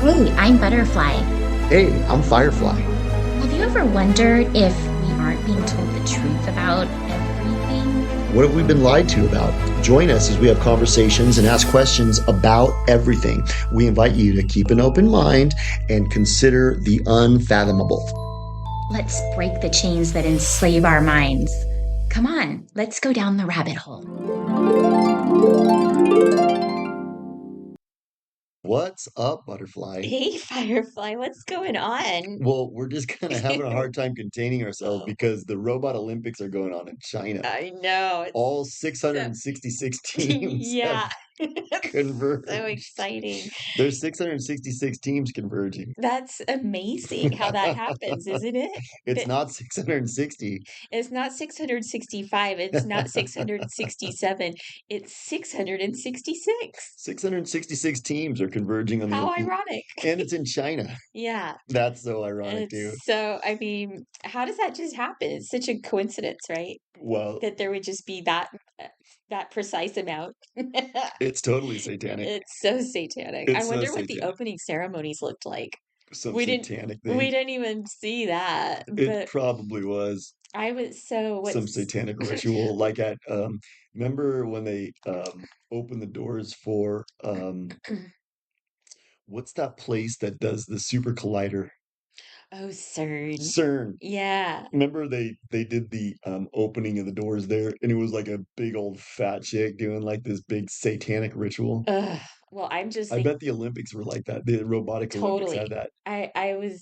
Hey, I'm Butterfly. Hey, I'm Firefly. Have you ever wondered if we aren't being told the truth about everything? What have we been lied to about? Join us as we have conversations and ask questions about everything. We invite you to keep an open mind and consider the unfathomable. Let's break the chains that enslave our minds. Come on, let's go down the rabbit hole. What's up, Butterfly? Hey, Firefly, what's going on? Well, we're just kind of having a hard time containing ourselves because the Robot Olympics are going on in China. I know, it's All so, 666 teams have yeah, it's so converged. exciting. There's 666 teams converging. That's amazing how that happens, isn't it? It's That not 660. it's not 665, it's not 667, it's 666. 666 teams are converging on How the, ironic. and it's in China. Yeah, That's so ironic, too. it's so, I mean, how does that just happen? It's such a coincidence, right? Well, That there would just be that precise amount. it's totally satanic. It's so satanic. I It's so wonder what the satanic. opening ceremonies looked like. Some We didn't satanic we thing. didn't even see that, It but probably was I was so some what's satanic ritual. Like remember when they opened the doors for what's that place that does the super collider? Oh, CERN. CERN. Yeah. Remember they did the opening of the doors there, and it was like a big old fat chick doing like this big satanic ritual. Ugh. Well, I'm just I bet the Olympics were like that. The robotics Olympics had totally. that.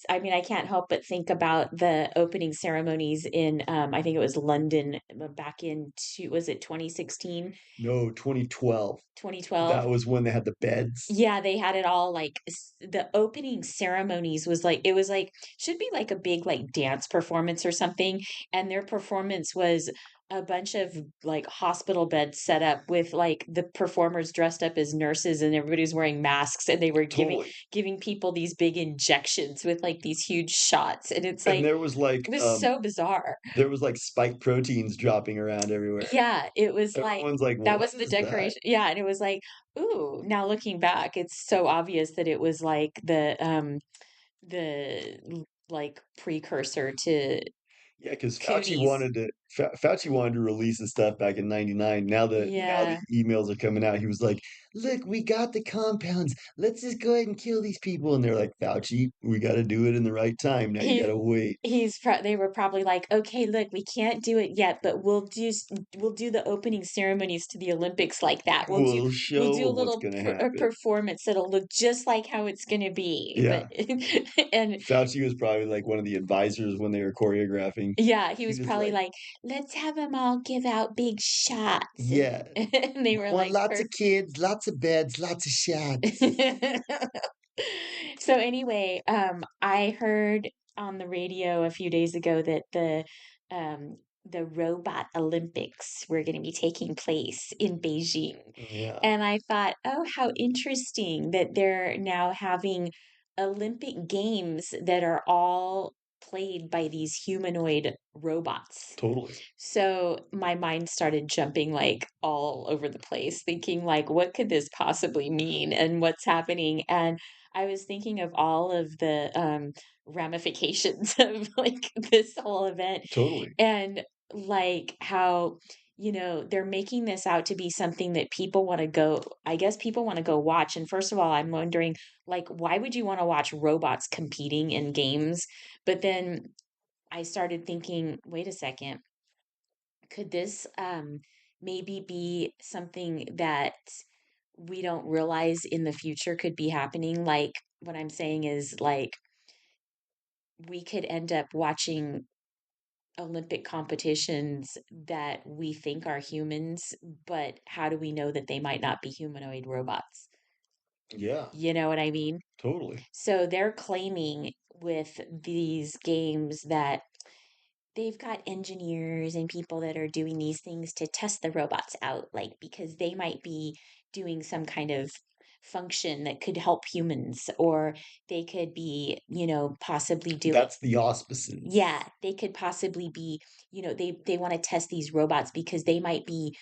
I mean, I can't help but think about the opening ceremonies in I think it was London back in was it 2016, No, 2012. 2012? That was when they had the beds. Yeah, they had it all like the opening ceremonies was like it was like should be like a big like dance performance or something, and their performance was a bunch of like hospital beds set up with like the performers dressed up as nurses and everybody's wearing masks and they were Totally. giving people these big injections with like these huge shots and it's And like it was so bizarre. there was like spike proteins dropping around everywhere. Yeah, it was like Everyone's like, that "What was the is that?" decoration. Yeah, and it was like, ooh, now looking back, it's so obvious that it was like like precursor to Yeah, because Coonies. Fauci wanted to release the stuff back in '99. Now the Yeah. emails are coming out. He was like, "Look, we got the compounds. Let's just go ahead and kill these people." And they're like, "Fauci, we got to do it in the right time. Now you got He to wait. they were probably like, okay, look, we can't do it yet, but we'll do the opening ceremonies to the Olympics like that. We'll We'll show do a 'em what's little gonna a happen." performance that'll look just like how it's gonna be. But Yeah, and Fauci was probably like one of the advisors when they were choreographing. yeah, he He was was probably like, like, let's have them all give out big shots. "Yeah, And they we were want like, lots of perfect. kids, lots of beds, lots of shots." So anyway, I heard on the radio a few days ago that the robot Olympics were going to be taking place in Beijing. Yeah, And I thought, oh, how interesting that they're now having Olympic games that are all played by these humanoid robots. totally. So my mind started jumping like all over the place, thinking like, what could this possibly mean and what's happening? And I was thinking of all of the ramifications of like this whole event Totally. and like how, they're making this out to be something that people want to go, I guess people want to go watch. And first of all, I'm wondering, like, why would you want to watch robots competing in games? But then I started thinking, wait a second, could this maybe be something that we don't realize in the future could be happening? Like, what I'm saying is, like, we could end up watching Olympic competitions that we think are humans, but how do we know that they might not be humanoid robots? Yeah, You know what I mean? totally. So they're claiming with these games that they've got engineers and people that are doing these things to test the robots out, like because they might be doing some kind of function that could help humans, or they could be, possibly do. That's the auspices. Yeah, they could possibly be, they want to test these robots because they might be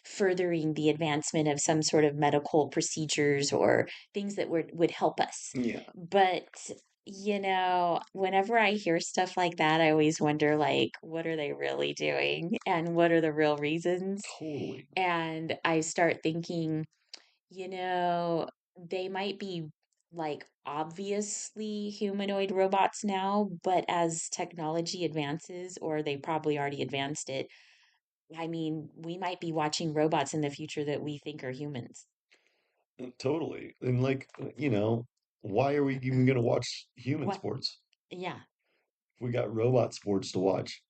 furthering the advancement of some sort of medical procedures or things that would help us. Yeah, But, whenever I hear stuff like that, I always wonder, like, what are they really doing? And what are the real reasons? totally. And I start thinking, you know, they might be like obviously humanoid robots now, but as technology advances, or they probably already advanced it, I mean, we might be watching robots in the future that we think are humans. Totally. And like, why are we even going to watch human What? sports Yeah. if we got robot sports to watch?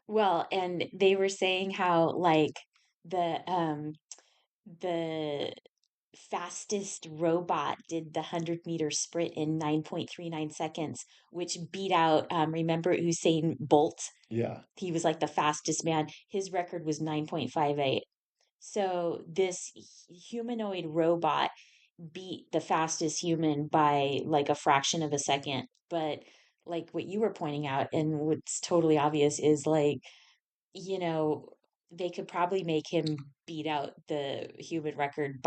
Well, and they were saying how like the fastest robot did the 100-meter sprint in 9.39 seconds, which beat out, remember Usain Bolt? Yeah. He was like the fastest man. His record was 9.58. So this humanoid robot beat the fastest human by like a fraction of a second. But like what you were pointing out, and what's totally obvious is like, you know, they could probably make him beat out the human record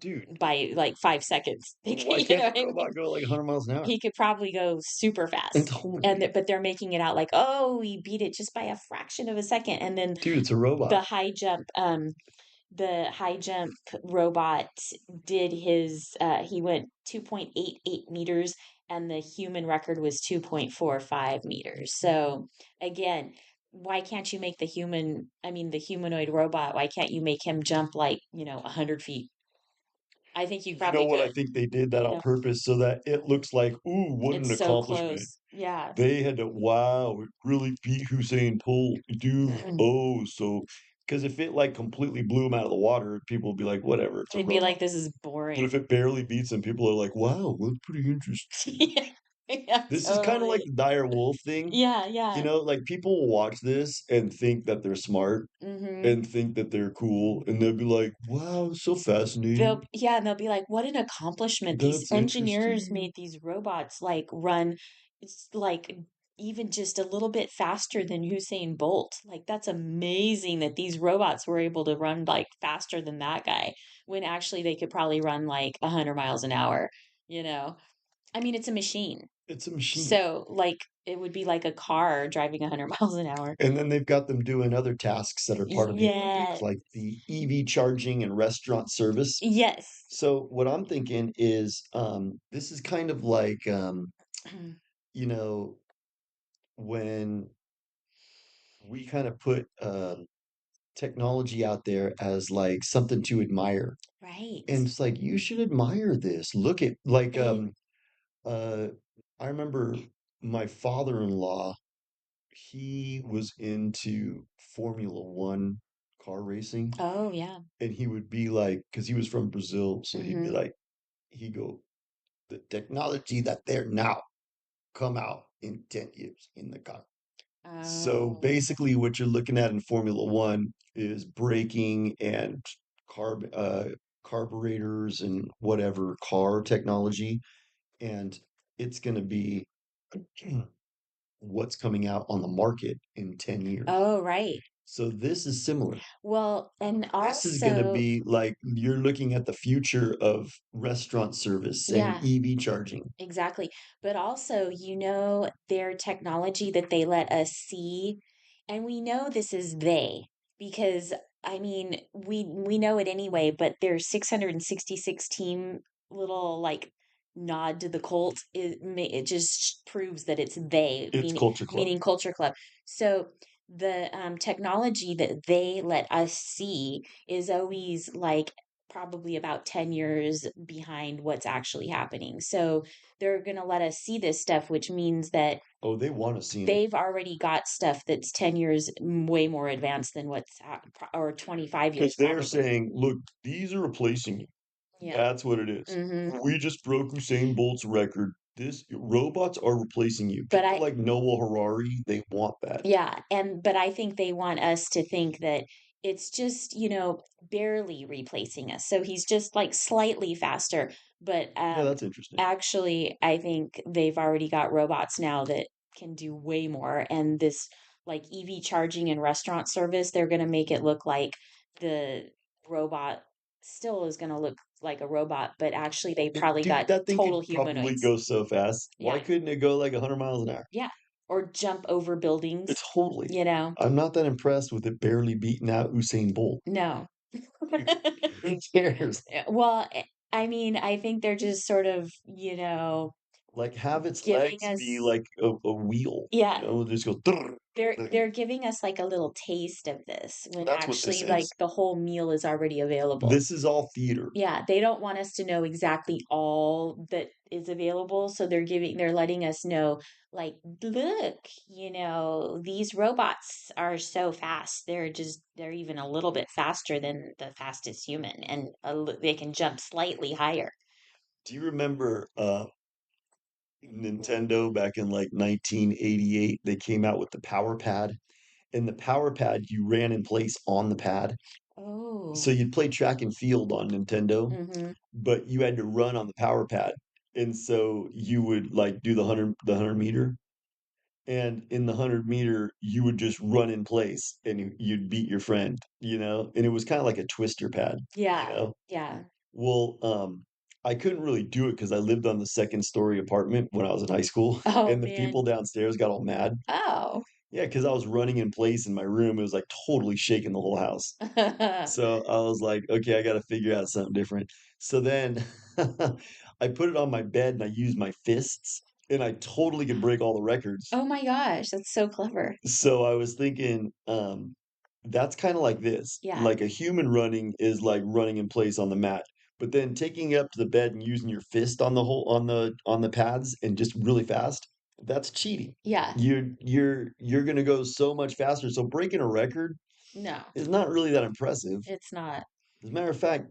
Dude, by like 5 seconds. why You can't know the what I mean? robot go like 100 miles an hour? He could probably go super And fast. totally. But they're making it out like, oh, he beat it just by a fraction of a second. And then Dude, it's a the robot. high jump, robot did he went 2.88 meters, and the human record was 2.45 meters. So again, why can't you make the humanoid robot, why can't you make him jump like, 100 feet? I think you You know probably what? I could, think they did that you on know, purpose so that it looks like, ooh, what an it's so accomplishment. close. Yeah. They had to, wow, it really beat Hussein Bolt, dude. Oh, so, because if it like completely blew him out of the water, people would be like, whatever, it's a They'd be robot. like, this is But if boring. it barely beats him, people are like, wow, that's pretty interesting. Yeah, yeah, This is kind of like totally. the dire wolf thing. Yeah, yeah. Like people will watch this and think that they're smart Hmm. and think that they're cool, and they'll be like, wow, so fascinating. And they'll be like, what an accomplishment. These That's engineers interesting. made these robots like run, it's like even just a little bit faster than Usain Bolt. Like that's amazing that these robots were able to run like faster than that guy, when actually they could probably run like 100 miles an hour, you know? I mean, it's a machine. It's a machine. So like it would be like a car driving 100 miles an hour. And then they've got them doing other tasks that are part of the Olympics, Yes. like the EV charging and restaurant service. Yes. So what I'm thinking is, this is kind of like, you know, when we kind of put technology out there as like something to admire, Right. and it's like you should admire this. Look at like, Eh, uh, I remember my father-in-law. He was into Formula One car racing, oh, yeah. and he would be like, because he was from Brazil, so he'd be Hmm. like, he go, the technology that they're now come out in 10 years in the car. So Oh, basically, what you're looking at in Formula One is braking and carburetors and whatever car technology, and it's going to be what's coming out on the market in 10 years. oh, right. So this is similar. Well, and This is going to also, be like you're looking at the future of restaurant service and yeah, EV charging. exactly. But also, their technology that they let us see, and we know this is they, because I mean, we know it anyway, but their 666 team little like nod to the cult, it just proves that it's they, It's Culture Club. meaning Culture Club. So the technology that they let us see is always like probably about 10 years behind what's actually happening. So they're going to let us see this stuff, which means that Oh, they want to see it they've already got stuff that's 10 years way more advanced than or 25 because years they're probably. saying, look, these are replacing you. Yeah. That's what it is. Hmm. We just broke Usain Bolt's record. This robots are replacing you. But People like Noah Harari, they want that. yeah, but I think they want us to think that it's just, barely replacing us. So he's just like slightly faster. But Yeah, that's interesting. actually, I think they've already got robots now that can do way more. And this like EV charging and restaurant service, they're going to make it look like the robot still is going to look like a robot, but actually they probably Dude, got that thing total could probably humanoids. go so fast. Why Yeah. couldn't it go like 100 miles an hour? Yeah. Or jump over buildings, It's totally. you know. I'm not that impressed with it barely beating out Usain Bolt. No. Dude, who cares? Well, I mean, I think they're just sort of, Like, have its giving legs be us, like a wheel, yeah, just go. "Drr, drr." they're giving us like a little taste of this when That's what this actually like is. the whole meal is already available. This is all theater. Yeah, they don't want us to know exactly all that is available, so they're letting us know, like, look, these robots are so fast. They're even a little bit faster than the fastest human, and they can jump slightly higher. Do you remember Nintendo back in like 1988? They came out with the Power Pad. In the Power Pad, you ran in place on the pad. So Oh, you'd play track and field on Nintendo, mm-hmm. but you had to run on the Power Pad. And so you would like do the 100 meter, and in the 100 meter you would just run in place and you'd beat your friend, and it was kind of like a twister pad, you Yeah, know yeah. well I couldn't really do it because I lived on the second story apartment when I was in high school Oh and the man. people downstairs got all mad. Oh. Yeah, because I was running in place in my room. It was like totally shaking the whole house. So I was like, okay, I got to figure out something different. So then I put it on my bed and I used my fists and I totally could break all the records. Oh my gosh, that's so clever. So I was thinking, that's kind of like this. Yeah. Like a human running is like running in place on the mat, but then taking it up to the bed and using your fist on the whole on the pads and just really fast, that's cheating. Yeah. You're gonna go so much faster. So breaking a record No, is not really that impressive. it's not. As a matter of fact,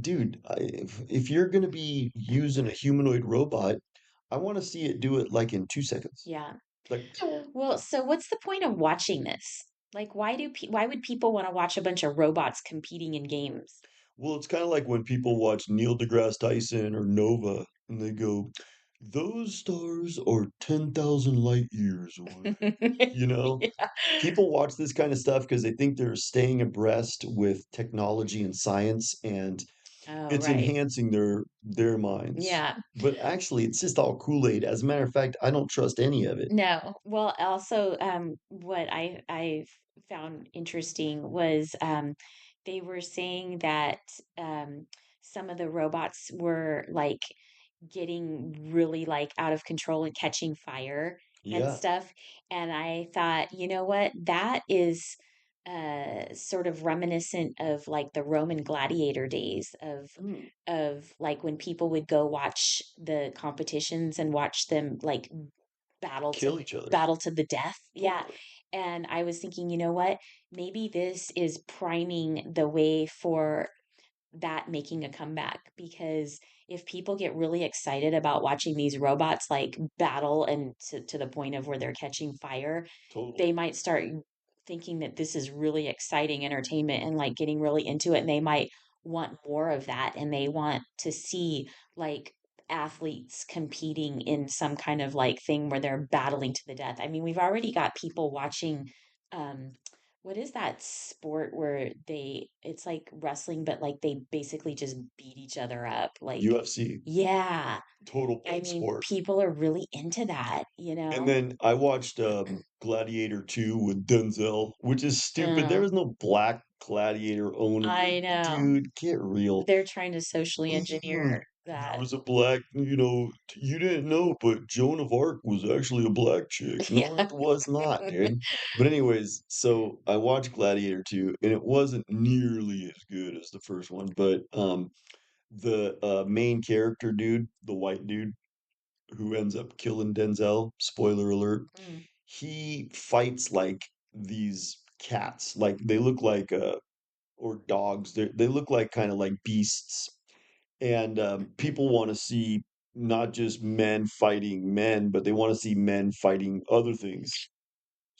dude, if you're going to be using a humanoid robot, I want to see it do it like in 2 seconds. Yeah. Like, Well, so what's the point of watching this? Like, why would people want to watch a bunch of robots competing in games? well, it's kind of like when people watch Neil deGrasse Tyson or Nova and they go, those stars are 10,000 light years away. You know, Yeah. people watch this kind of stuff because they think they're staying abreast with technology and science, and Oh, it's right. enhancing their minds. Yeah. But actually, it's just all Kool-Aid. As a matter of fact, I don't trust any of it. No. Well, also, what I found interesting was they were saying that some of the robots were like getting really like out of control and catching fire and Yeah. stuff. And I thought, you know what? That is sort of reminiscent of like the Roman gladiator days Mm, of like when people would go watch the competitions and watch them like battle to kill each other. battle to the death. Yeah. Totally. And I was thinking, you know what? Maybe this is priming the way for that making a comeback, because if people get really excited about watching these robots like battle and to the point of where they're catching fire, Totally. they might start thinking that this is really exciting entertainment and like getting really into it, and they might want more of that, and they want to see like athletes competing in some kind of like thing where they're battling to the death. I mean, we've already got people watching um what is that sport where it's like wrestling, but like they basically just beat each other up? Like, UFC. yeah. Total I blood mean, sport. people are really into that, And then I watched Gladiator 2 with Denzel, which is stupid. There Uh, was no black gladiator owner. I know. Dude, get real. They're trying to socially Mm, engineer there that. was a black, you didn't know, but Joan of Arc was actually a black chick. No, Yeah. it was not, dude. But anyways, so I watched Gladiator 2, and it wasn't nearly as good as the first one, but the main character dude, the white dude who ends up killing Denzel, spoiler alert, Mm. he fights like these cats. Like they look like or dogs. They look like kind of like beasts, and people want to see not just men fighting men, but they want to see men fighting other things.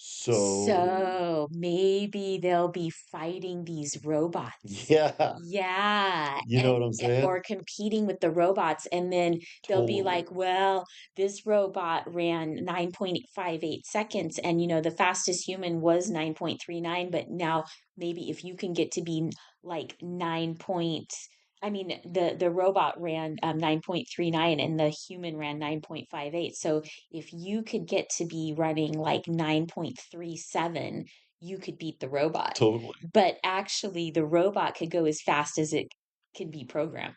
So, So maybe they'll be fighting these robots. yeah, Yeah, you know what I'm saying? or competing with the robots, and then they'll be Totally. like, "Well, this robot ran 9.58 seconds, and the fastest human was 9.39, but now maybe if you can get to be like 9 point, I mean, the robot ran 9.39 and the human ran 9.58. So if you could get to be running like 9.37, you could beat the robot." Totally. But actually, the robot could go as fast as it can be programmed.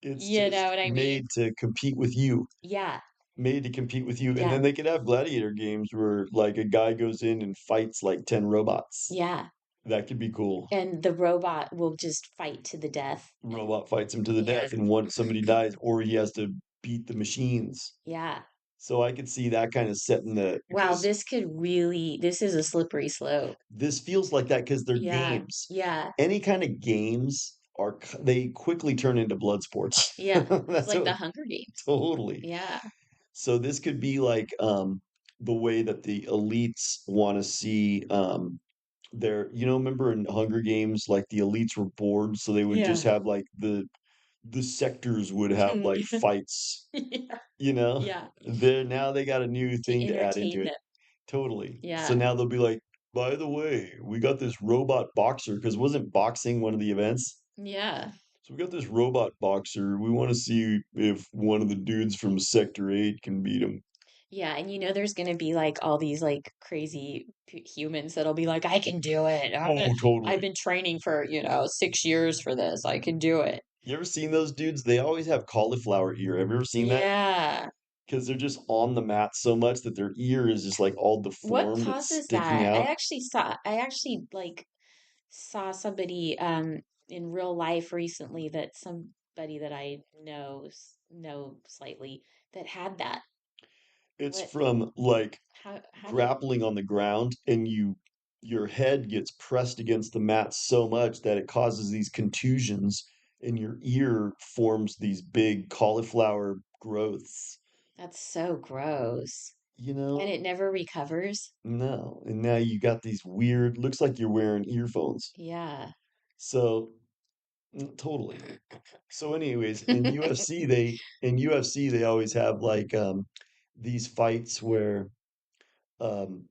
It's You know just what I mean? made to compete with you. Yeah, Made to compete with you. And yeah, then they could have gladiator games where like a guy goes in and fights like 10 robots. yeah. That could be cool. And the robot will just fight to the death. And Robot fights him to the yeah, death and one somebody dies or he has to beat the machines. yeah. So I could see that kind of setting the Wow, because this is a slippery slope. this feels like that because they're Yeah, games. yeah, Any kind of games are they quickly turn into blood sports. yeah. It's That's like what the Hunger Games. totally. Yeah, So this could be like the way that the elites want to see their remember in Hunger Games like the elites were bored so they would just yeah. have like the sectors would have like fights, Yeah, you know? yeah. They're now they got a new To thing to add into entertain it. them. Totally. So Yeah, now they'll be like, by the way, we got this robot boxer because wasn't boxing one of the events? yeah. So we got this robot boxer. We want to see if one of the dudes from Sector 8 can beat him. Yeah, and there's gonna be like all these like crazy humans that'll be like, I can do it. Oh, I've totally. been training for, 6 years for this. I can do it. You ever seen those dudes? They always have cauliflower ear. Have you ever seen that? Yeah. Because they're just on the mat so much that their ear is just like all What deformed. It's causes sticking that? out. I actually like saw somebody in real life recently that somebody that I know slightly that had that. It's What from like how did grappling on the ground and your head gets pressed against the mat so much that it causes these contusions and your ear forms these big cauliflower growths. That's so gross. You And know? it never recovers? No. And now you got these weird, looks like you're wearing earphones. Yeah. So totally. So anyways, in UFC they always have like these fights where um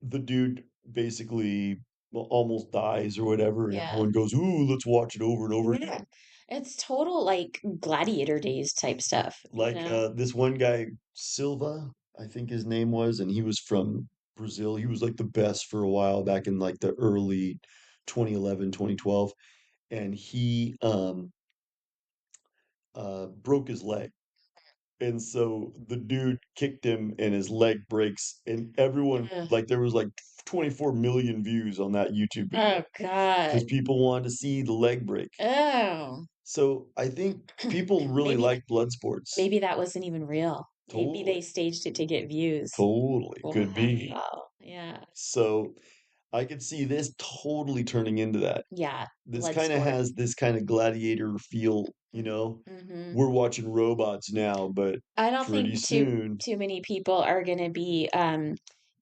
the dude basically almost dies or whatever, and Yeah. everyone goes, "Ooh, let's watch it over and over Yeah. again." It's total like gladiator days type stuff, you Like know? this one guy, Silva, I think his name was, and he was from Brazil. He was like the best for a while back in like the early 2011, 2012, and he broke his leg. And so the dude kicked him and his leg breaks and everyone Ugh. like there was like 24 million views on that YouTube video Oh because God. people wanted to see the leg break. Oh. So I think people really Maybe like blood sports. maybe that wasn't even real. Maybe they Totally. staged it to get views. Totally. Could be. Wow. Yeah. So I could see this totally turning into that. Yeah. This Blood kind of sport. has this kind of gladiator feel, you know? Mm-hmm. We're watching robots now, but I don't pretty think too soon. too many people are going to be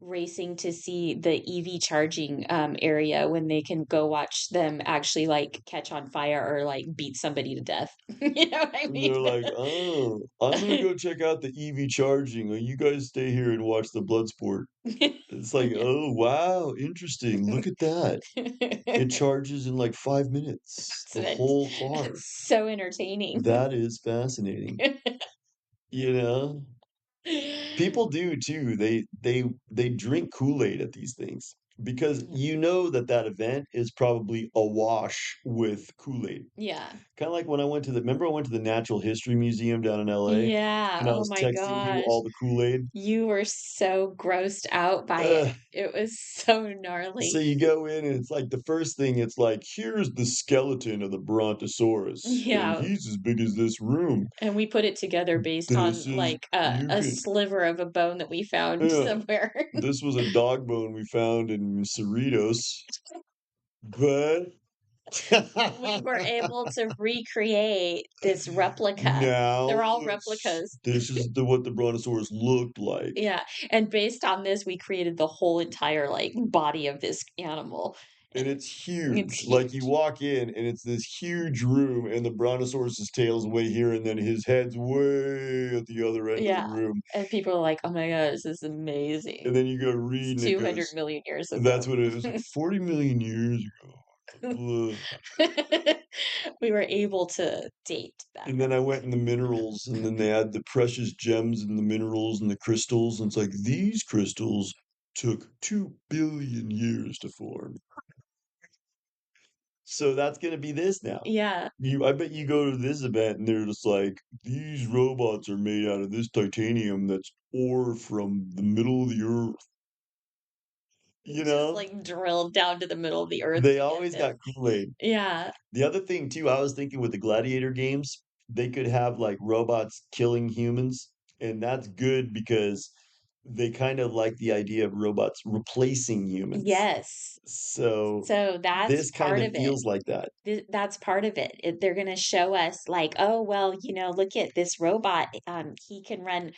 racing to see the EV charging area when they can go watch them actually like catch on fire or like beat somebody to death. You know what I mean? They're like, oh, I'm gonna go check out the EV charging. You guys stay here and watch the blood sport. It's like, Yeah. oh, wow, interesting. Look at that. It charges in like 5 minutes, the whole car. It's so entertaining. That is fascinating. You know, people do too. They drink Kool-Aid at these things because you know that that event is probably awash with Kool-Aid. Yeah. Kind of like when I went to remember I went to the Natural History Museum down in LA Yeah. and I Oh was my texting you gosh. all the Kool-Aid. You were so grossed out by it. Uh, It was so so gnarly. you go in and it's like the first thing, it's like, here's the skeleton of the Brontosaurus, and Yeah. he's as big as this room. And we put it together based on This is, like you a can, sliver of a bone that we found yeah, somewhere. this was a dog bone we found in Cerritos, but We were able to recreate this replica. Now They're all replicas. this is what the brontosaurus looked like. Yeah, and based on this, we created the whole entire, like, body of this animal, And and it's it's huge. Like you huge. walk in and it's this huge room and the brontosaurus's tail's way here and then his head's way at the other end of the Yeah, room. and people are like, "Oh my gosh, this is And amazing." then you go It's read and it 200 goes, million years that's ago. what it is. Like 40 million years ago. Blah. We were able to date that And then I went in the replica. minerals, and then they had the precious gems and the minerals and the crystals. And it's like, these crystals took 2 billion years to form. So that's going to be this now. Yeah, I bet you go to this event and they're just like, these robots are made out of this titanium that's ore from the middle of the earth. You just, know, like, drilled down to the middle of the earth they to get always this. got Kool-Aid. Yeah. The other thing too, I was thinking with the gladiator games, they could have like robots killing humans, and that's good because they kind of like the idea of robots replacing humans. Yes. So So that's this kind part of of it. feels like that. That's part of it. They're going to show us like, oh, well, look at this robot. He can run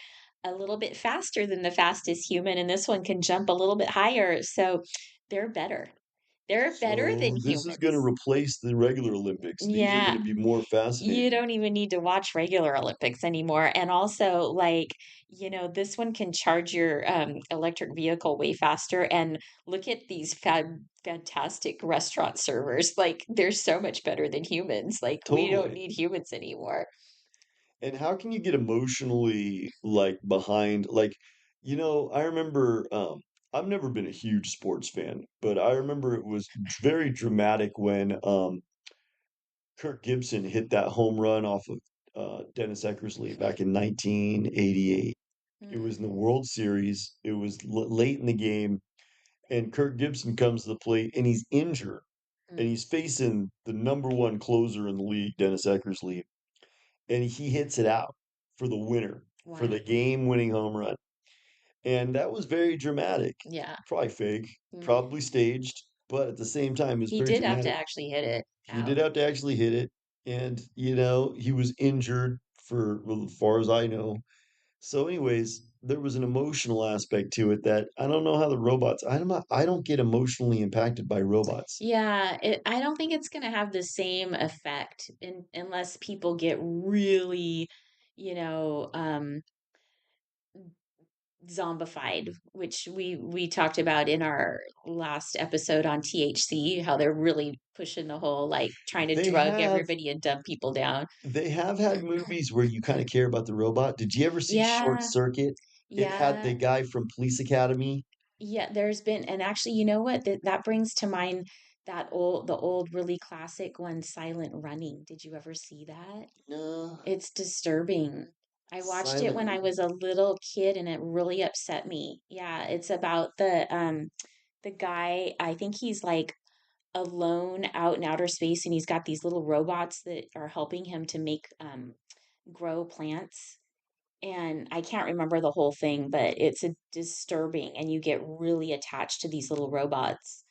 a little bit faster than the fastest human, and this one can jump a little bit higher. So they're better. They're better than So this is going to humans. replace the regular Olympics. These are going Yeah. to be more You fascinating. don't even need to watch regular Olympics anymore. And also, like, this one can charge your electric vehicle way faster. And look at these fantastic restaurant servers. Like, they're so much better than humans. Like, we don't Totally. need humans anymore. And how can you get emotionally like behind I remember I've never been a huge sports fan, but I remember it was very dramatic when Kirk Gibson hit that home run off of Dennis Eckersley back in 1988. It was in the Mm, World Series. It was late in the game, and Kirk Gibson comes to the plate and he's injured, and mm. he's facing the number one closer in the league, Dennis Eckersley, and he hits it out for the winner, for the Wow. game-winning home run. And that was very dramatic. Yeah. Probably fake, Mm. probably staged, but at the same time, it was He very did have to dramatic. actually hit it He did out. have to actually hit it, and he was injured for well, as far as I know. So, anyways, there was an emotional aspect to it that I don't know how the robots. I don't get emotionally impacted by robots. Yeah, I don't think it's going to have the same effect unless people get really, you know, zombified, which we talked about in our last episode on THC, how they're really pushing the whole like trying to They drug have everybody and dumb people down. They have had movies where you kind of care about the robot. Did you ever see Short Yeah, Circuit? It had the yeah, guy from Police Academy. yeah. There's been, and actually, you know what? That brings to mind the old really classic one, Silent Running. Did you ever see that? No, It's disturbing. I watched it Silent when I Running. was a little kid and it really upset me. Yeah, it's about the guy, I think he's like alone out in outer space and he's got these little robots that are helping him to make grow plants. And I can't remember the whole thing, but it's a disturbing and you get really attached to these little robots.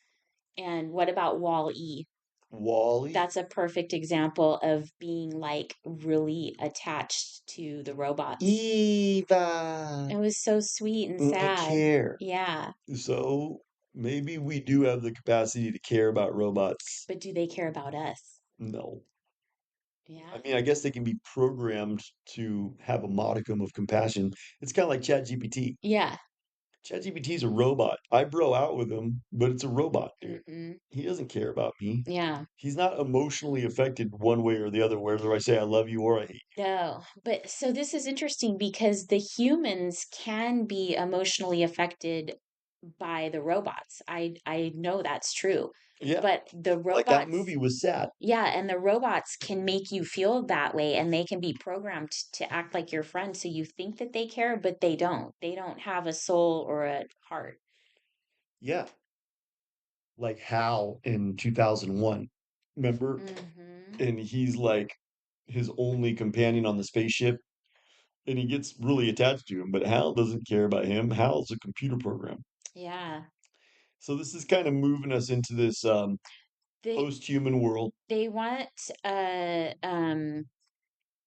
And what about Wall-E? Wally. That's a perfect example of being like really attached to the robots. Eva. It was so sweet and I sad. care. Yeah. So maybe we do have the capacity to care about robots. But do they care about us? No. I Yeah. mean, I guess they can be programmed to have a modicum of compassion. It's kind of like ChatGPT. Yeah. ChatGPT is a robot. I bro out with him, but it's a robot, dude. Hmm. He doesn't care about me. Yeah. He's not emotionally affected one way or the other, whether I say I love you or I hate No. But so this is interesting because the humans can be emotionally affected by the robots. I know that's true. you. Yeah, But the like that robots, movie was sad. yeah, and the robots can make you feel that way and they can be programmed to act like your friend. So you think that they care, but they don't. They don't have a soul or a heart. Yeah, like Hal in 2001. Remember? Hmm. And he's like his only companion on the spaceship, and he gets really attached to him, but Hal doesn't care about him. Hal's a computer program. Yeah. So this is kind of moving us into this they post-human world. they want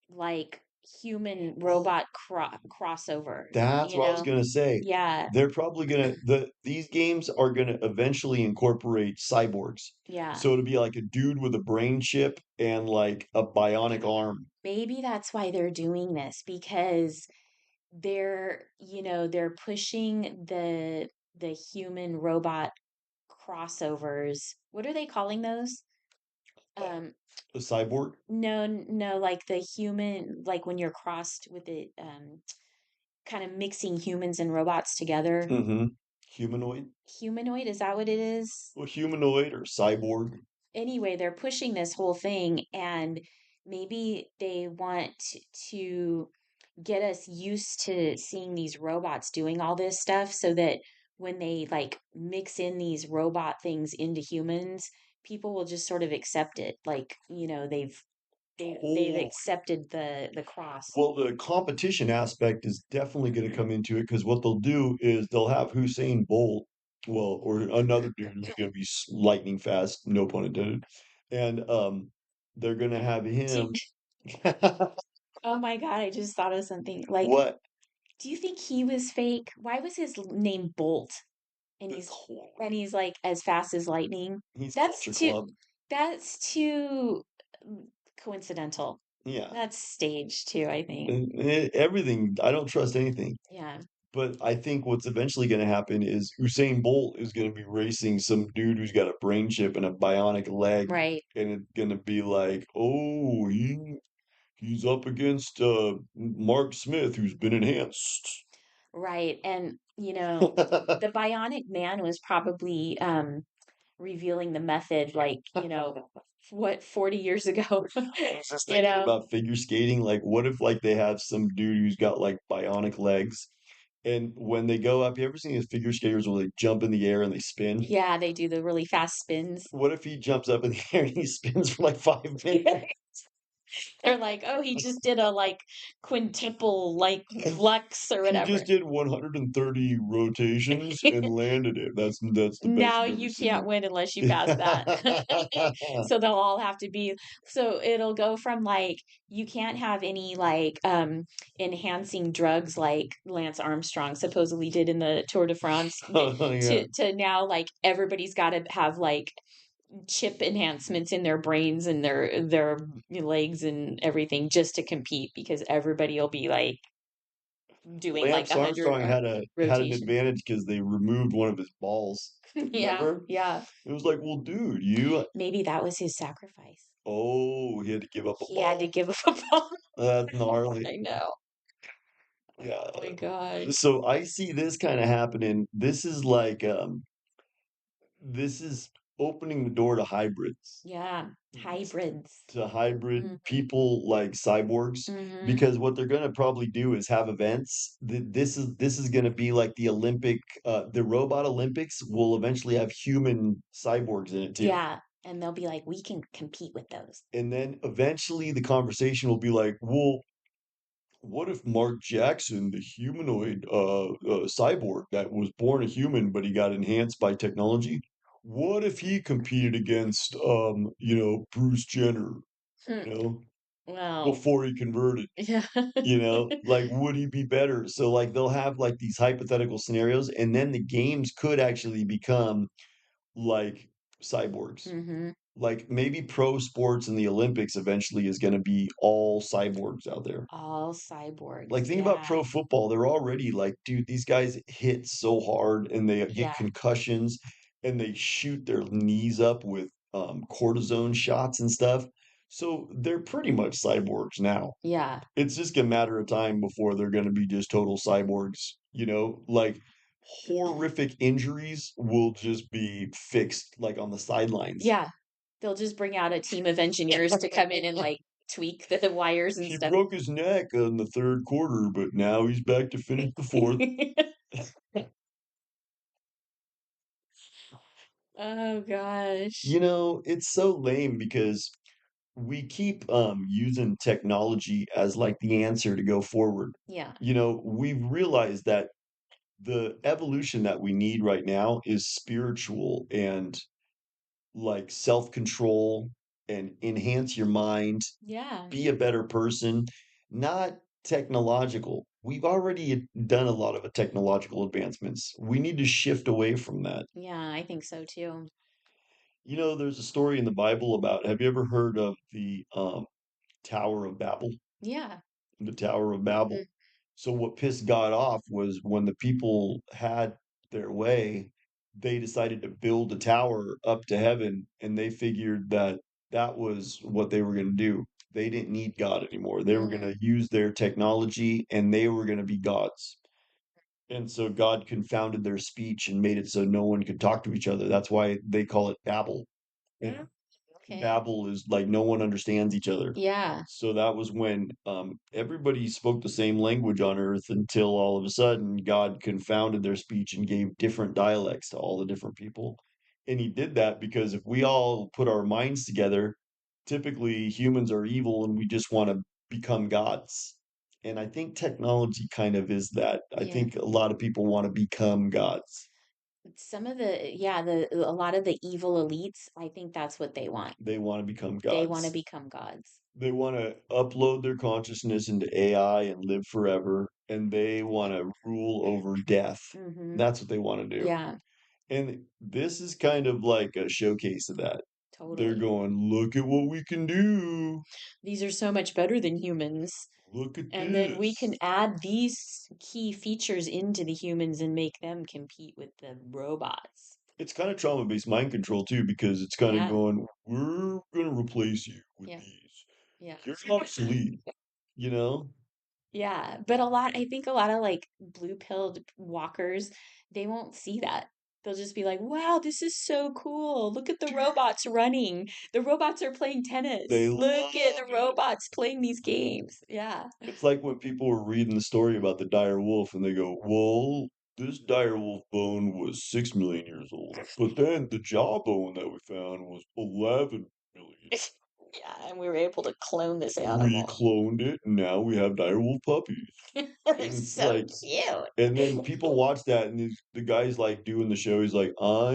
like human robot crossover, That's you what I was know? gonna say. Yeah, They're probably these games are gonna eventually incorporate cyborgs. yeah. So it'll be like a dude with a brain chip and like a bionic arm. Maybe that's why they're doing this because they're pushing the human robot crossovers. What are they calling those? Uh, Um, a cyborg? no, like the human, like when you're crossed with it, kind of mixing humans and robots together. Mm-hmm. Humanoid? Humanoid, is that what it is? Well, humanoid or cyborg. Anyway, they're pushing this whole thing, and maybe they want to get us used to seeing these robots doing all this stuff so that when they like mix in these robot things into humans, people will just sort of accept it. Like, they've Oh, accepted the cross. well, the competition aspect is definitely going to come into it because what they'll do is they'll have Usain Bolt, well, or another dude who's going to be lightning fast, no pun intended, and they're going to have Do, him. oh my God, I just thought of something. Like, What? do you think he was fake? Why was his name Bolt? And he's like as fast as lightning. He's That's Culture too Club. that's too coincidental. Yeah, That's staged too, I think. and everything. I don't trust anything. Yeah. But I think what's eventually going to happen is Usain Bolt is going to be racing some dude who's got a brain chip and a bionic leg, Right. and it's going to be like, oh, he's up against Mark Smith, who's been enhanced. Right. And the bionic man was probably revealing the method like, what, 40 years ago. I was just You thinking know? about figure skating. Like, what if like they have some dude who's got like bionic legs, and when they go up, you ever seen these figure skaters where they jump in the air and they spin? Yeah, they do the really fast spins. What if he jumps up in the air and he spins for like 5 minutes? They're like, oh, he just did a like quintuple like flux or He whatever. just did 130 rotations and landed it. That's the best Now you've ever you can't seen. win unless you pass that. So they'll all have to be, so it'll go from like you can't have any like enhancing drugs like Lance Armstrong supposedly did in the Tour de France Oh yeah. to now like everybody's got to have like chip enhancements in their brains and their legs and everything just to compete because everybody will be like doing like Lance 100 Armstrong had an rotations. advantage because they removed one of his balls. Yeah, Remember? yeah. It was like, well, dude, you Maybe that was his sacrifice. oh, he had to give up a He had to ball. give up a ball. That's gnarly. I know. Yeah. Oh my gosh. So I see this kind of happening. This is opening the door to hybrids. Yeah. Hybrids. To hybrid Mm-hmm. people like cyborgs, Mm-hmm. because what they're going to probably do is have events. This is going to be like the the robot Olympics will eventually have human cyborgs in it too. Yeah. And they'll be like, we can compete with those. And then eventually the conversation will be like, well, what if Mark Jackson, the humanoid cyborg that was born a human but he got enhanced by technology, what if he competed against Bruce Jenner, Hmm. you know, Well, before he converted? yeah. Like would he be better? So like they'll have like these hypothetical scenarios, and then the games could actually become like cyborgs. Mm-hmm. Like maybe pro sports in the Olympics eventually is going to be all cyborgs out there. All cyborgs. Like think about Yeah. pro football. They're already like, dude, these guys hit so hard and they get Yeah. concussions and they shoot their knees up with cortisone shots and stuff. So they're pretty much cyborgs now. Yeah. It's just a matter of time before they're going to be just total cyborgs. Like horrific injuries will just be fixed like on the sidelines. Yeah. They'll just bring out a team of engineers to come in and like tweak the wires and He stuff. broke his neck in the third quarter, but now he's back to finish the fourth. Oh gosh. It's so lame because we keep using technology as like the answer to go forward. Yeah. We've realized that the evolution that we need right now is spiritual and like self-control and enhance your mind, Yeah. be a better person, not technological. We've already done a lot of technological advancements. We need to shift away from that. Yeah, I think so too. You know, there's a story in the Bible about, have you ever heard of the Tower of Babel? Yeah. The Tower of Babel. Mm. So what pissed God off was when the people had their way, they decided to build a tower up to heaven, and they figured that that was what they were going to do. They didn't need God anymore. They were going Mm. to use their technology and they were going to be gods. And so God confounded their speech and made it so no one could talk to each other. That's why they call it Babel. And Okay. Babel is like no one understands each other. Yeah. So that was when everybody spoke the same language on earth until all of a sudden God confounded their speech and gave different dialects to all the different people. And he did that because if we all put our minds together, typically humans are evil and we just want to become gods. And I think technology kind of is that. I Yeah. think a lot of people want to become gods. Some of the, yeah, a lot of the evil elites, I think that's what they want. They want to become They want to gods. become gods. They want to upload their consciousness into AI and live forever, and they want to rule over death. Mm-hmm. That's what they want to do. Yeah, And this is kind of like a showcase of that. They're totally. going, look at what we can do. These are so much better than humans. Look at And then we can this. add these key features into the humans and make them compete with the robots. It's kind of trauma-based mind control too, because it's kind of Yeah, going, we're going to replace you with yeah, these. yeah. You're obsolete, you know? Yeah, but I think a lot of like blue-pilled walkers, they won't see that. They'll just be like, wow, this is so cool. Look at the robots running. The robots are playing They tennis. Look at love the it. robots playing these games. Yeah. It's like when people were reading the story about the dire wolf and they go, well, this dire wolf bone was 6 million years old, but then the jawbone that we found was 11 million. Yeah, and we were able to clone this We animal. cloned it and now we have dire wolf puppies. They're And it's so like, cute. and then people watch that and the guy's like doing the show. He's like, a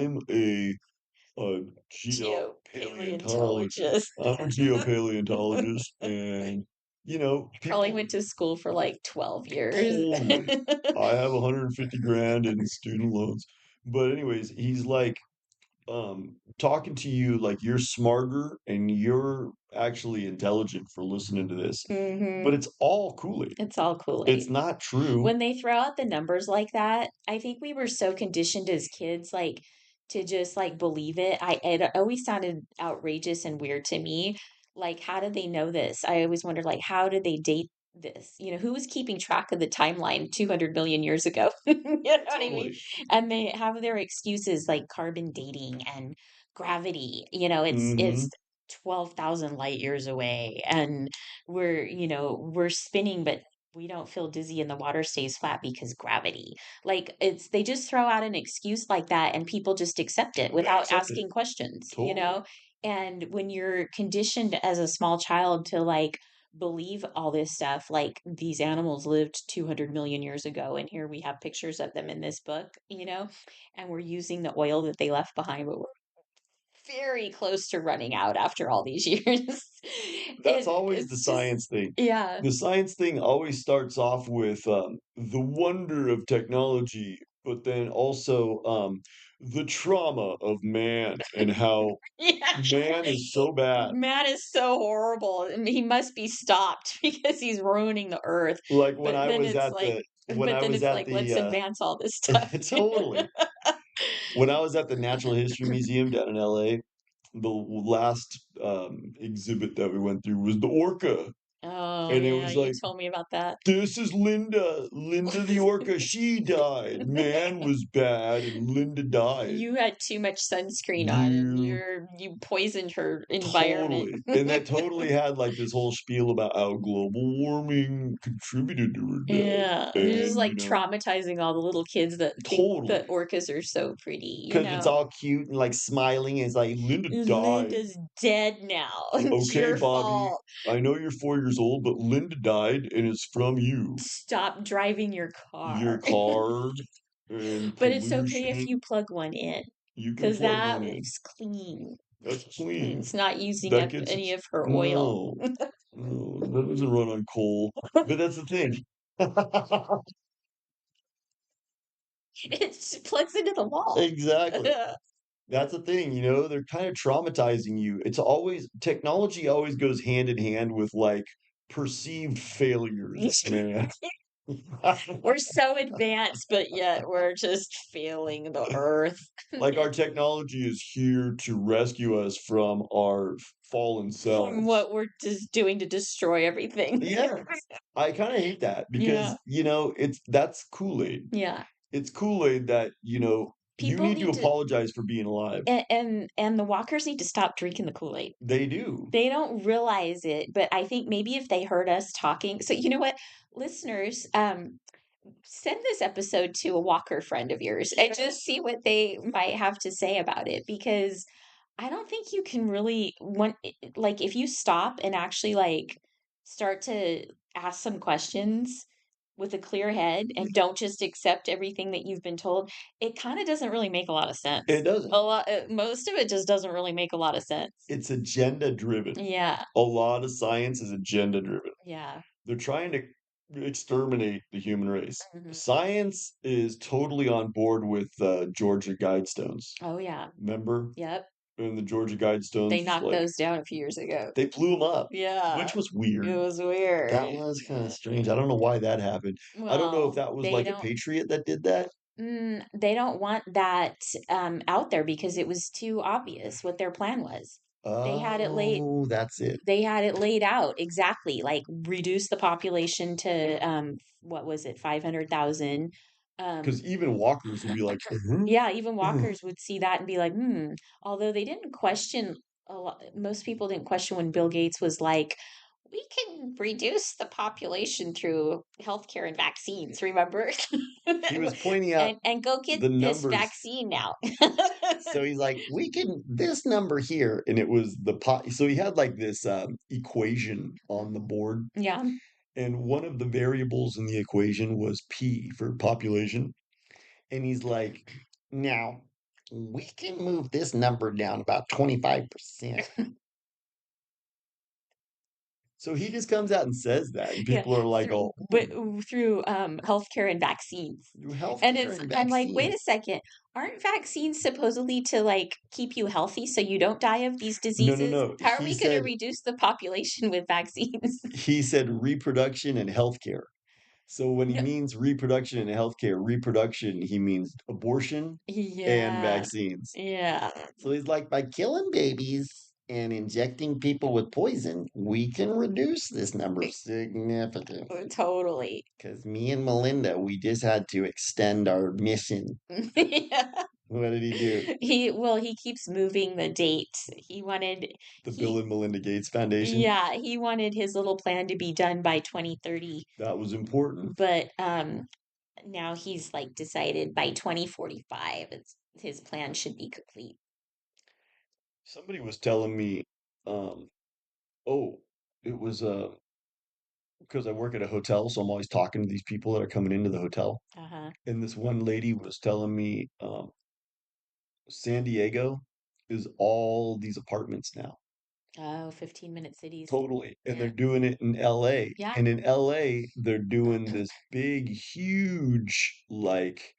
geopaleontologist. Paleontologist. I'm a geopaleontologist, and Probably people went to school for like 12 years. totally. I have 150 grand in student loans. But anyways, he's like talking to you like you're smarter and you're actually intelligent for listening to this. Hmm. But it's all Kool-Aid. It's all It's Kool-Aid. not true. When they throw out the numbers like that, I think we were so conditioned as kids, like to just like believe it. It always sounded outrageous and weird to me. Like, how did they know this? I always wondered, like, how did they date this? Who was keeping track of the timeline 200 million years ago? You know what I mean? Totally. And they have their excuses like carbon dating and gravity. It's Hmm. 12,000 light years away, and we're spinning, but we don't feel dizzy and the water stays flat because gravity. Like they just throw out an excuse like that and people just accept it They without accept it. asking questions, you Totally. know? And when you're conditioned as a small child to like believe all this stuff, like these animals lived 200 million years ago, and here we have pictures of them in this book, and we're using the oil that they left behind, but we're very close to running out after all these years. That's always the It's just, science thing. yeah. The science thing always starts off with the wonder of technology, but then also the trauma of man and how Yeah. man is so bad. Man is so horrible. And he must be stopped because he's ruining the earth. Like when But I then was it's at like, the when but I then was it's at like, let's the advance all this stuff. totally when I was at the Natural History Museum down in LA, the last exhibit that we went through was the orca, Oh, and it yeah, was you like, told me about that. this is Linda. Linda the orca. She died. Man was bad, and Linda died. You had too much sunscreen on and You you poisoned her environment. totally, and that totally had like this whole spiel about how global warming contributed to her death, Yeah, you're just and like traumatizing all the little kids that think the totally orcas are so pretty, because it's all cute and like smiling, and it's like Linda died. Linda's dead now. It's Okay, your Bobby, fault. I know you're 4 years old, but Linda died, and it's from you. Stop driving your Your car. car and But it's okay if pollution. you plug one in, You can because plug that one in. looks clean. That's clean. It's not using That up gets any its of her oil. no, no, that doesn't run on coal. But that's the thing. It just plugs into the wall. Exactly. That's the thing, they're kind of traumatizing you. It's always technology always goes hand in hand with like perceived failures, man. We're so advanced, but yet we're just failing the earth. Like our technology is here to rescue us from our fallen From selves. what we're just doing to destroy everything. Yeah. I kind of hate that because, that's Kool-Aid. Yeah. It's Kool-Aid that, you People need to need to, apologize for being alive. and the walkers need to stop drinking the Kool-Aid. They do. They don't realize it, but I think maybe if they heard us talking, so you know what, listeners, send this episode to a walker friend of yours and just see what they might have to say about it, because I don't think you can really like if you stop and actually like start to ask some questions with a clear head and don't just accept everything that you've been told, it kind of doesn't really make a lot of sense. It doesn't. Most of it just doesn't really make a lot of sense. It's agenda driven. Yeah. A lot of science is agenda driven. Yeah. They're trying to exterminate the human race. Mhm. Science is totally on board with Georgia Guidestones. Oh yeah. Remember? Yep. And the Georgia Guidestones, They knocked those down a few years ago. they blew them up, Yeah. which was weird. It was weird. That was kind of strange. I don't know why that happened. I don't know if Well, that was they like a don't. patriot that did that. They don't want that out there because it was too obvious what their plan was. They had it laid. Oh, that's it. They had it laid out exactly, like reduce the population to what was it, 500,000. Because even walkers would be like, Yeah, even walkers would see that and be like, Although they didn't question a lot, most people didn't question when Bill Gates was like, we can reduce the population through healthcare and vaccines, remember? He was pointing out and go get the this numbers. vaccine now. So he's like, we can this number here, and it was the pot. So he had like this equation on the board, Yeah. and one of the variables in the equation was P for population. And he's like, now we can move this number down about 25%. So he just comes out and says that, and Yeah, people are like, through, "Oh, but through healthcare and vaccines. through And healthcare it's and I'm like, wait a vaccines." second, aren't vaccines supposedly to like keep you healthy so you don't die of these No, no, diseases? no. How are we going to reduce the population with vaccines? He said reproduction and healthcare. So when he No. means reproduction and healthcare, reproduction, he means abortion and Yeah. vaccines. Yeah. So he's like, by killing babies and injecting people with poison, we can reduce this number significantly. Totally. Because me and Melinda, we just had to extend our mission. Yeah. What did he do? He keeps moving the date. The Bill and Melinda Gates Foundation. Yeah, he wanted his little plan to be done by 2030. That was important. But now he's like decided by 2045 his plan should be complete. Somebody was telling me, oh, it was because I work at a hotel, so I'm always talking to these people that are coming into the hotel. Uh-huh. And this one lady was telling me, San Diego is all these apartments now. Oh, 15-minute cities. Totally. And they're Yeah. doing it in LA. Yeah. And in LA, they're doing this big, huge, like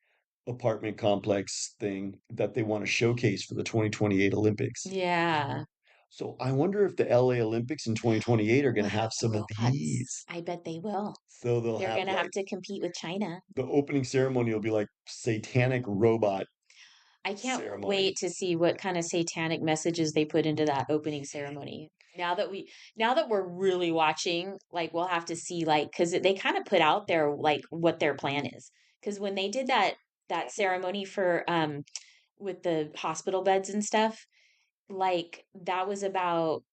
apartment complex thing that they want to showcase for the 2028 Olympics. Yeah. So I wonder if the LA Olympics in 2028 are going to have some of Robots. these. I bet they will. So they'll They're have going to have like to compete with China. the opening ceremony will be like satanic robot I can't ceremony. wait to see what kind of satanic messages they put into that opening ceremony. Now that we're really watching, like we'll have to see like cuz they kind of put out there like what their plan is. Cuz when they did that ceremony for with the hospital beds and stuff, like that was about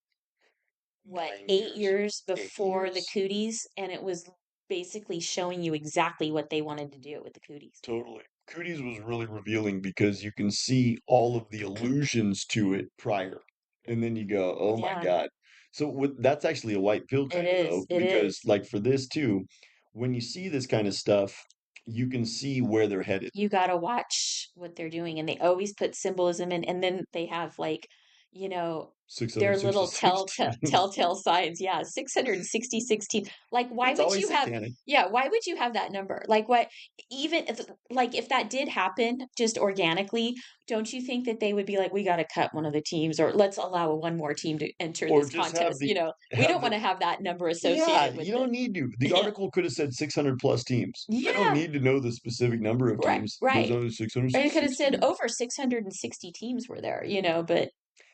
what 8 years before the cooties, and it was basically showing you exactly what they wanted to do with the cooties. Totally. Cooties was really revealing because you can see all of the allusions to it prior. And then you go, oh my Yeah, God. So that's actually a white pill it kind of though, is. It because is. like for this too, when you see this kind of stuff, you can see where they're headed. You got to watch what they're doing, and they always put symbolism in, and then they have like their little 666 teams. telltale signs. Yeah, 666 teams. Like, why It's would always you have, satanic. yeah, why would you have that number? Like, what, even like if that did happen just organically, don't you think that they would be like, we got to cut one of the teams, or let's allow one more team to enter Or this just have contest? the We have don't want the to have that number yeah, associated with you it. don't need to. The Yeah. article could have said 600 plus teams. I don't Yeah. need to know the specific number of Right. teams. There's Right. only Or you could have 666 said teams. over 660 teams were there, but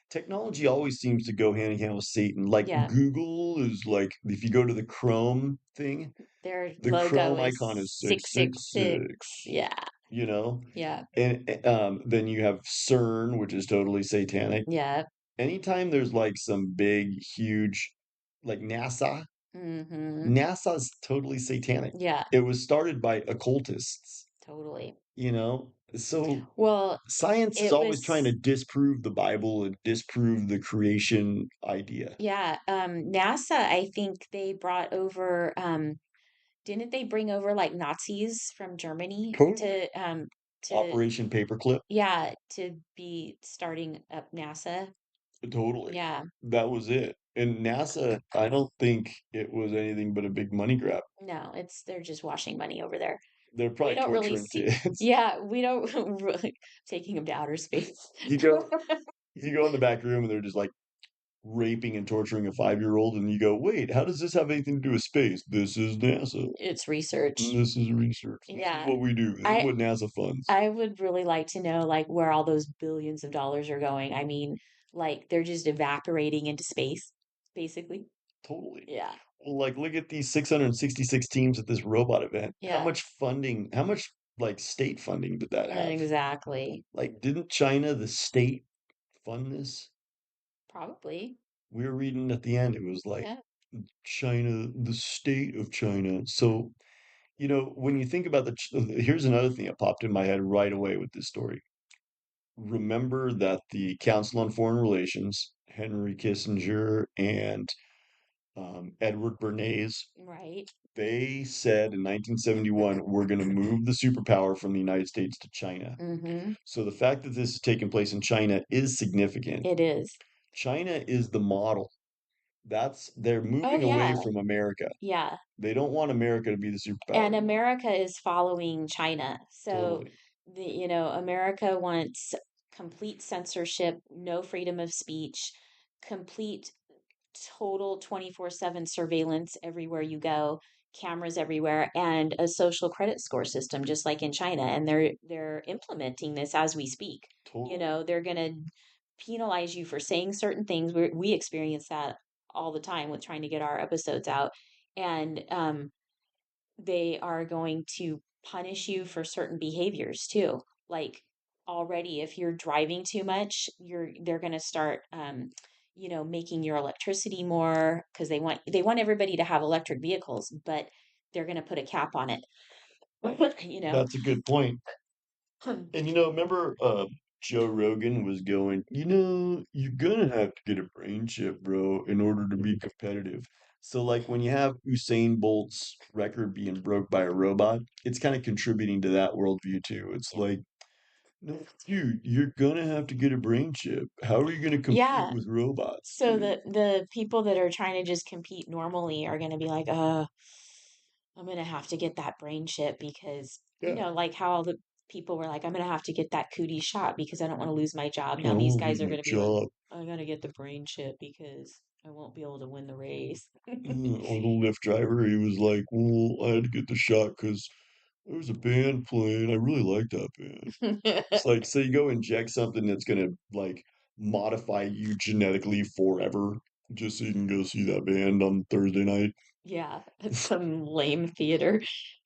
Technology always seems to go hand in hand with Satan. Like yeah, Google is like, if you go to the Chrome thing, their the logo Chrome is icon is 666. 666, Yeah. you know? Yeah. And then you have CERN, which is totally satanic. Yeah. Anytime there's like some big, huge, like Mm-hmm. NASA's totally satanic. Yeah, It was started by occultists, totally. So Well, science is it always trying to was, disprove the Bible and disprove the creation idea. yeah, NASA, I think they brought over, didn't they bring over like Nazis from Germany Totally. to, Operation Paperclip, yeah, to be starting up NASA? totally. Yeah. That was it. And NASA, I don't think it was anything but a big money grab. No, they're just washing money over there. They're We probably don't really torturing see, kids. yeah, we don't really taking them to outer space. You go, you go in the back room and they're just like raping and torturing a 5-year-old, and you go, wait, how does this have anything to do with space? This is NASA. It's research. This is research. This is Yeah. what we do. This is I what NASA funds. I would really like to know like where all those billions of dollars are going. I mean, like they're just evaporating into space, basically. Totally. Yeah. Well, like, look at these 666 teams at this robot event. Yeah. How much like state funding did that have? Exactly. Like, didn't China, the state, fund this? Probably. We were reading at the end, it was like Yeah. China, the state of China. So, when you think about here's another thing that popped in my head right away with this story. Remember that the Council on Foreign Relations, Henry Kissinger and Edward Bernays, Right. they said in 1971, we're going to move the superpower from the United States to China. Mm-hmm. So the fact that this is taking place in China is significant. It is. China is the model. They're Oh moving away yeah. from America. Yeah. They don't want America to be the superpower And anymore. America is following China. So Totally. America wants complete censorship, no freedom of speech, complete total 24/7 surveillance everywhere you go, cameras everywhere, and a social credit score system just like in China. And they're implementing this as we speak. Totally. They're going to penalize you for saying certain things. We experience that all the time with trying to get our episodes out. And they are going to punish you for certain behaviors too. Like already if you're driving too much, they're going to start making your electricity more because they want everybody to have electric vehicles, but they're going to put a cap on it. you know. That's a good point. And remember Joe Rogan was going, you're gonna have to get a brain chip, bro, in order to be competitive. So like when you have Usain Bolt's record being broke by a robot, it's kind of contributing to that worldview too. It's Yeah. like, no, dude, you're gonna have to get a brain chip. How are you gonna compete Yeah. with robots, So dude? the people that are trying to just compete normally are going to be like, I'm going to have to get that brain chip because, Yeah. like how all the people were like, I'm going to have to get that cootie shot because I don't want to lose my job. I Now don't these want to guys lose are my going to be like, job. I got to get the brain chip because I won't be able to win the race. Or the Lyft driver, he was like, well, I had to get the shot because there was a band playing. I really like that band. It's like, so you go inject something that's gonna like modify you genetically forever, just so you can go see that band on Thursday night. Yeah, it's some lame theater.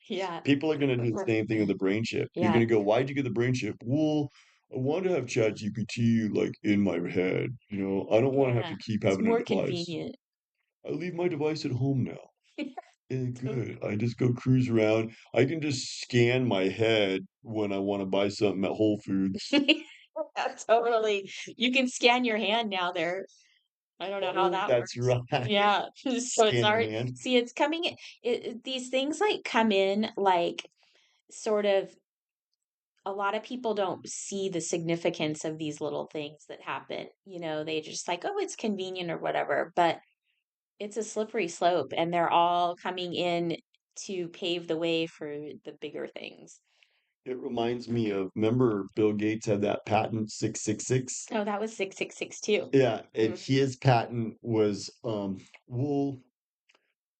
Yeah. People are gonna do the same thing with the brain chip. You're Yeah. gonna go, why'd you get the brain chip? Well, I want to have ChatGPT like in my head. I don't want to have Yeah. to keep It's having a more device. convenient. I leave my device at home now. Good. I just go cruise around. I can just scan my head when I want to buy something at Whole Foods. Yeah, totally. You can scan your hand now there. I don't know how Oh, that that's works. right. Yeah. So it's Scan your already, hand. see, it's coming, these things like come in like sort of a lot of people don't see the significance of these little things that happen. They just like, oh, it's convenient or whatever, but it's a slippery slope, and they're all coming in to pave the way for the bigger things. It reminds me of, remember Bill Gates had that patent 666? Oh, that was 666 too. Yeah, and Mhm. his patent was, well,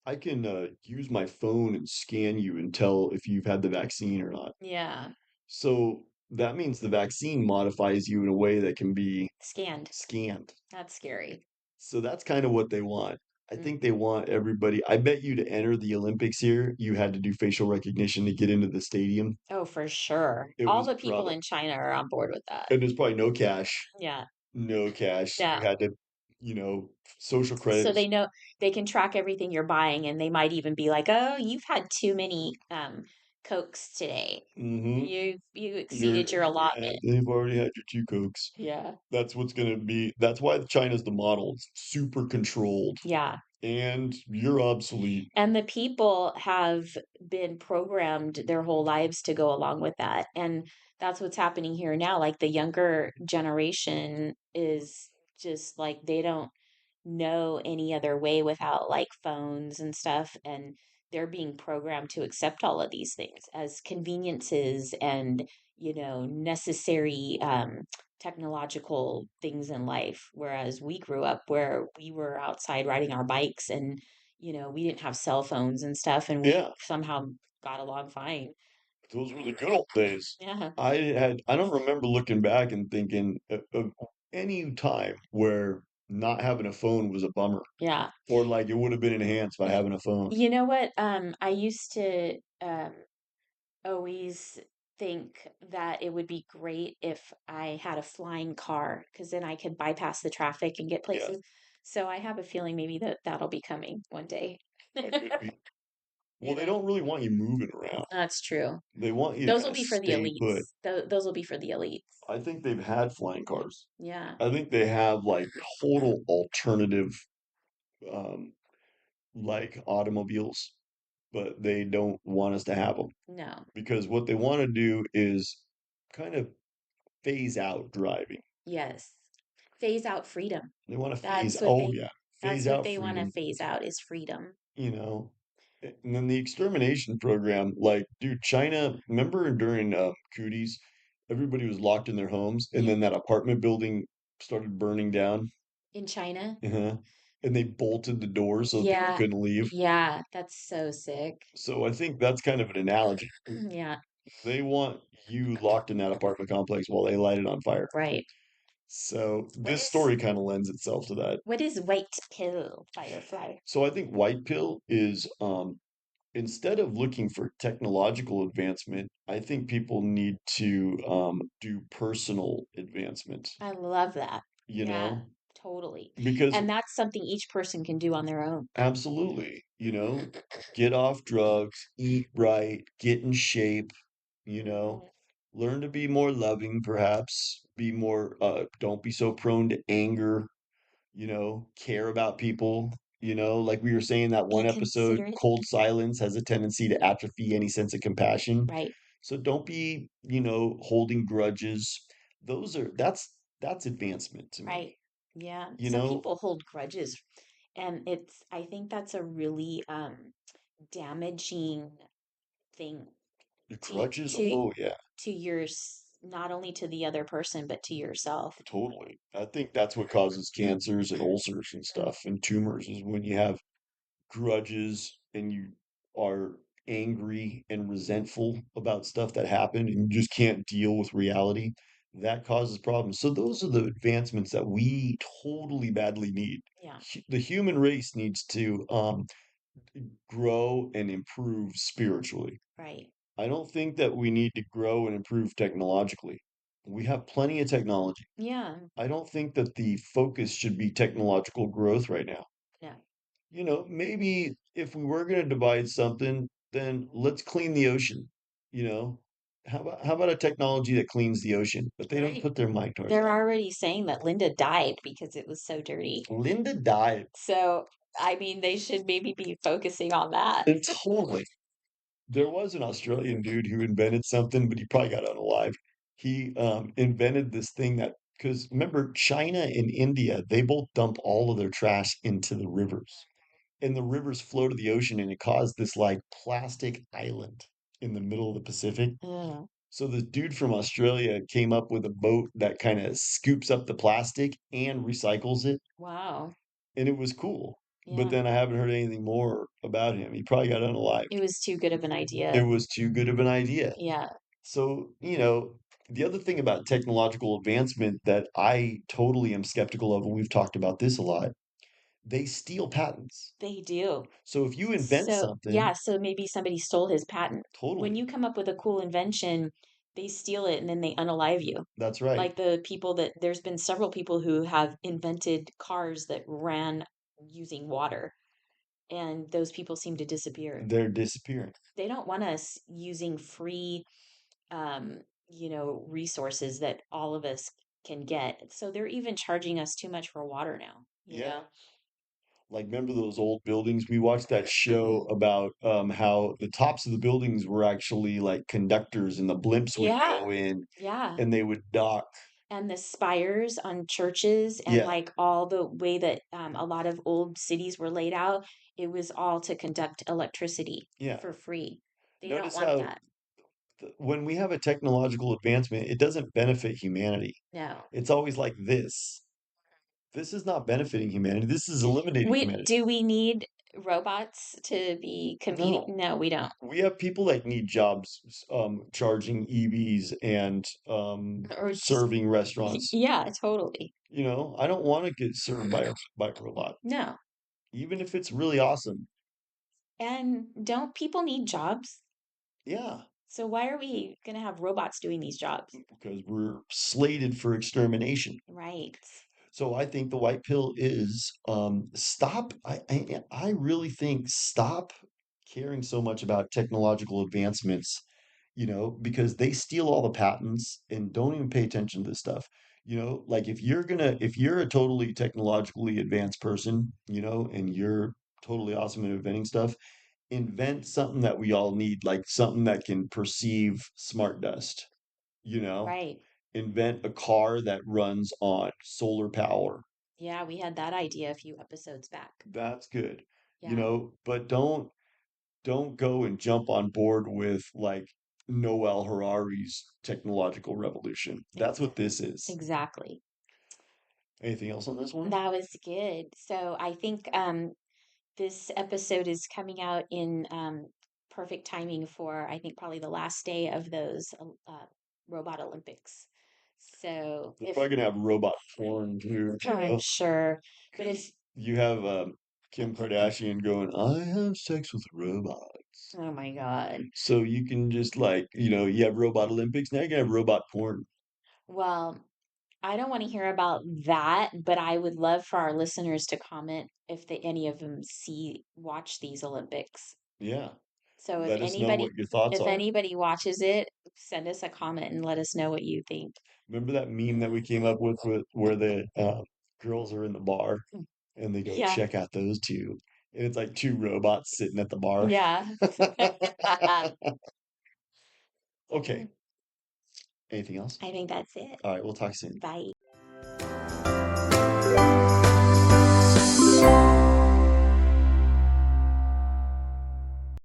I can use my phone and scan you and tell if you've had the vaccine or not. Yeah, So that means the vaccine modifies you in a way that can be scanned. scanned. That's scary. So that's kind of what they want. I Mm. think they want everybody. I bet you to enter the Olympics here, you had to do facial recognition to get into the stadium. Oh, for sure. It All was the people probably, in China are on board with that. and there's probably no cash, Yeah. no cash. You Yeah. had to, social So they credits. know they can track everything you're buying, and they might even be like, "Oh, you've had too many Cokes today. Mm-hmm. You exceeded your Yeah, allotment." they've already had your two Cokes. Yeah. That's what's gonna be. That's why China's the model. It's super controlled, Yeah. and you're obsolete. And the people have been programmed their whole lives to go along with that. And that's what's happening here now. Like the younger generation is just like they don't know any other way without like phones and stuff. And they're being programmed to accept all of these things as conveniences and, necessary technological things in life. Whereas we grew up where we were outside riding our bikes, and we didn't have cell phones and stuff, and we Yeah, somehow got along fine. those were the good old days. Yeah. I don't remember looking back and thinking of any time where not having a phone was a bummer, Yeah. or like it would have been enhanced by Y- having a phone. You know what? I used to always think that it would be great if I had a flying car because then I could bypass the traffic and get Yeah, places. So I have a feeling maybe that'll be coming one day. that could be. Well, You they know, don't really want you moving around. that's true. They want you to Those kind will of be for the stay put. elites. Those will be for the elites. I think they've had flying cars. Yeah. I think they have like total alternative, um, like automobiles, but they don't want us to have them No. because what they want to do is kind of phase out driving. Yes. Phase out freedom. They want to phase, That's what oh they yeah, that's phase what out they want to freedom, phase out is freedom. you know. And then the extermination program, like, dude, China, remember during cooties, everybody was locked in their homes, and Yeah. then that apartment building started burning down. In China? Uh-huh. And they bolted the doors so people Yeah. couldn't leave. Yeah, that's so sick. So I think that's kind of an analogy. Yeah, They want you locked in that apartment complex while they light it on fire. right. So What this is story kind of lends itself to that. what is white pill, Firefly? So I think white pill is instead of looking for technological advancement, I think people need to do personal advancement, I love that. you Yeah, know, totally. because And that's something each person can do on their own. absolutely, get off drugs, eat right, get in shape, you know, Mhm. learn to be more loving, perhaps, be more, don't be so prone to anger, care about people, like we were saying that Be one episode, considerate, cold silence has a tendency to atrophy any sense of compassion. right? So don't be, holding grudges. That's advancement to Right. me, Yeah. you Some know? people hold grudges, and I think that's a really damaging thing The to grudges, to oh yeah, to your not only to the other person but to yourself. totally. I think that's what causes cancers and ulcers and Mm. stuff and tumors is when you have grudges and you are angry and resentful about stuff that happened and you just can't deal with reality, that causes problems. So those are the advancements that we totally badly need. Yeah. The human race needs to grow and improve spiritually. Right. I don't think that we need to grow and improve technologically. We have plenty of technology. Yeah. I don't think that the focus should be technological growth right now. No. Maybe if we were going to divide something, then let's clean the ocean. You know, how about a technology that cleans the ocean? But they don't Right. put their mind towards They're that. already saying that Linda died because it was so dirty. Linda died. So, I mean, they should maybe be focusing on that. And totally. There was an Australian dude who invented something, but he probably got unalive. He invented this thing that, because remember, China and India, they both dump all of their trash into the rivers, and the rivers flow to the ocean, and it caused this like plastic island in the middle of the Pacific. Ugh, So this dude from Australia came up with a boat that kind of scoops up the plastic and recycles it, wow. and it was cool. But Yeah. then I haven't heard anything more about him. He probably got unalived. It was too good of an It idea. was too good of an idea. Yeah. So, the other thing about technological advancement that I totally am skeptical of, and we've talked about this a lot, they steal patents. They do. So if you invent So, yeah, something, so maybe somebody stole his patent. When totally, you come up with a cool invention, they steal it and then they unalive you. that's right. Like the people that there's been several people who have invented cars that ran using water, and those people seem to disappear. They're disappearing. They don't want us using free, resources that all of us can get. So they're even charging us too much for water now, you Yeah. know? Like, remember those old buildings? We watched that show about how the tops of the buildings were actually like conductors, and the blimps would Yeah. go in Yeah. and they would dock. And the spires on churches and Yeah, like all the way that a lot of old cities were laid out, it was all to conduct electricity yeah. for free. They don't Notice want how that. when we have a technological advancement, it doesn't benefit humanity. No. It's always like this. This is not benefiting humanity. This is eliminating humanity. Do we need robots to be competing? No, No, we don't. we have people that need jobs, charging EVs and Or just serving restaurants. yeah, totally. I don't want to get served by a robot, No. even if it's really awesome. And don't people need jobs? Yeah, So why are we going to have robots doing these jobs? because we're slated for extermination. Right. So I think the white pill is stop. I really think stop caring so much about technological advancements, because they steal all the patents and don't even pay attention to this stuff. Like if you're a totally technologically advanced person, and you're totally awesome at inventing stuff, invent something that we all need, like something that can perceive smart dust, you know? Right. Invent a car that runs on solar power. Yeah, we had that idea a few episodes back. That's good. Yeah. But don't go and jump on board with like Noel Harari's technological revolution. That's what this is. Exactly. Anything else on this one? That was good. So I think this episode is coming out in perfect timing for, I think, probably the last day of those robot Olympics. So They're if probably gonna have robot porn too, I'm sure, but if 'cause you have Kim Kardashian going, I have sex with robots. oh my God. So you can just like, you have robot Olympics, now you can have robot porn. Well, I don't want to hear about that, but I would love for our listeners to comment if any of them watch these Olympics. Yeah. So Let us know what your thoughts if are. anybody watches it, send us a comment and let us know what you think. Remember that meme that we came up with where the girls are in the bar and they go Yeah. check out those two, and it's like two robots sitting at the bar. Yeah. Okay. Anything else? I think that's it. All right, we'll talk soon. Bye.